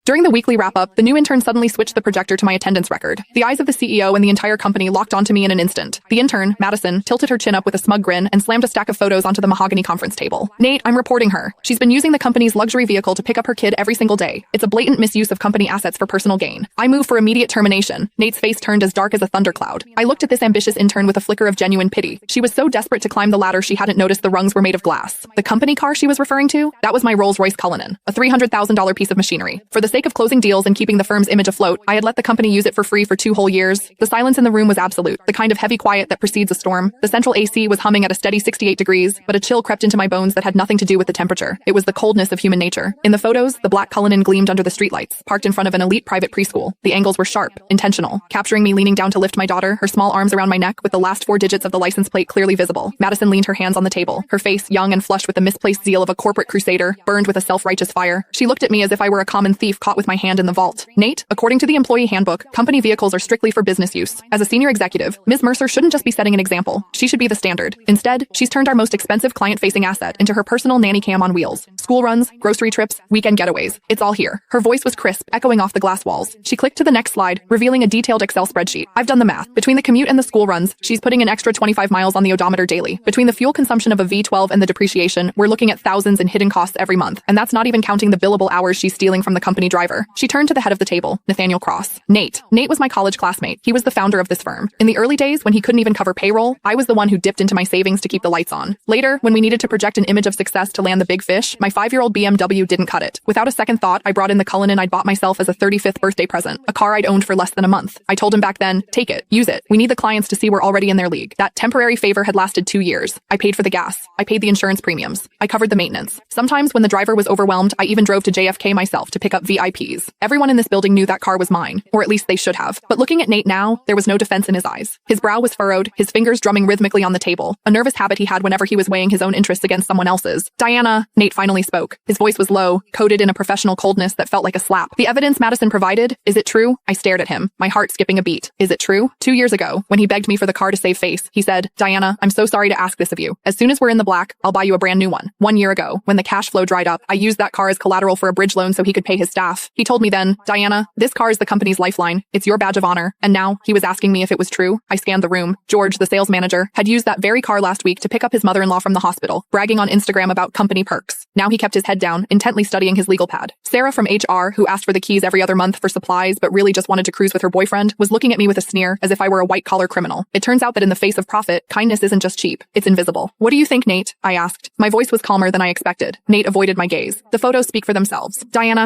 During the weekly wrap-up, the new intern suddenly switched the projector to my attendance record. The eyes of the CEO and the entire company locked onto me in an instant. The intern, Madison, tilted her chin up with a smug grin and slammed a stack of photos onto the mahogany conference table. Nate, I'm reporting her. She's been using the company's luxury vehicle to pick up her kid every single day. It's a blatant misuse of company assets for personal gain. I move for immediate termination. Nate's face turned as dark as a thundercloud. I looked at this ambitious intern with a flicker of genuine pity. She was so desperate to climb the ladder she hadn't noticed the rungs were made of glass. The company car she was referring to? That was my Rolls-Royce Cullinan, a $300,000 piece of machinery. For the sake of closing deals and keeping the firm's image afloat, I had let the company use it for free for 2 whole years. The silence in the room was absolute, the kind of heavy quiet that precedes a storm. The central AC was humming at a steady 68 degrees, but a chill crept into my bones that had nothing to do with the temperature. It was the coldness of human nature. In the photos, the black Cullinan gleamed under the streetlights, parked in front of an elite private preschool. The angles were sharp, intentional, capturing me leaning down to lift my daughter, her small arms around my neck with the last 4 digits of the license plate clearly visible. Madison leaned her hands on the table, her face, young and flushed with the misplaced zeal of a corporate crusader, burned with a self-righteous fire. She looked at me as if I were a common thief caught with my hand in the vault. Nate, according to the employee handbook, company vehicles are strictly for business use. As a senior executive, Ms. Mercer shouldn't just be setting an example. She should be the standard. Instead, she's turned our most expensive client-facing asset into her personal nanny cam on wheels. School runs, grocery trips, weekend getaways. It's all here. Her voice was crisp, echoing off the glass walls. She clicked to the next slide, revealing a detailed Excel spreadsheet. I've done the math. Between the commute and the school runs, she's putting an extra 25 miles on the odometer daily. Between the fuel consumption of a V12 and the depreciation, we're looking at thousands in hidden costs every month. And that's not even counting the billable hours she's stealing from the company driver. She turned to the head of the table, Nathaniel Cross. Nate was my college classmate. He was the founder of this firm. In the early days, when he couldn't even cover payroll, I was the one who dipped into my savings to keep the lights on. Later, when we needed to project an image of success to land the big fish, my 5-year-old BMW didn't cut it. Without a second thought, I brought in the Cullinan I'd bought myself as a 35th birthday present, a car I'd owned for less than a month. I told him back then, take it, use it. We need the clients to see we're already in their league. That temporary favor had lasted 2 years. I paid for the gas. I paid the insurance premiums. I covered the maintenance. Sometimes when the driver was overwhelmed, I even drove to JFK myself to pick up VIPs. Everyone in this building knew that car was mine, or at least they should have. But looking at Nate now, there was no defense in his eyes. His brow was furrowed, his fingers drumming rhythmically on the table, a nervous habit he had whenever he was weighing his own interests against someone else's. Diana, Nate finally spoke. His voice was low, coated in a professional coldness that felt like a slap. The evidence Madison provided, is it true? I stared at him, my heart skipping a beat. Is it true? 2 years ago, when he begged me for the car to save face, he said, Diana, I'm so sorry to ask this of you. As soon as we're in the black, I'll buy you a brand new one. 1 year ago, when the cash flow dried up, I used that car as collateral for a bridge loan so he could pay his staff. He told me then, Diana, this car is the company's lifeline. It's your badge of honor. And now, he was asking me if it was true. I scanned the room. George, the sales manager, had used that very car last week to pick up his mother-in-law from the hospital, bragging on Instagram about company perks. Now he kept his head down, intently studying his legal pad. Sarah from HR, who asked for the keys every other month for supplies but really just wanted to cruise with her boyfriend, was looking at me with a sneer as if I were a white-collar criminal. It turns out that in the face of profit, kindness isn't just cheap, it's invisible. What do you think, Nate? I asked. My voice was calmer than I expected. Nate avoided my gaze. The photos speak for themselves. Diana,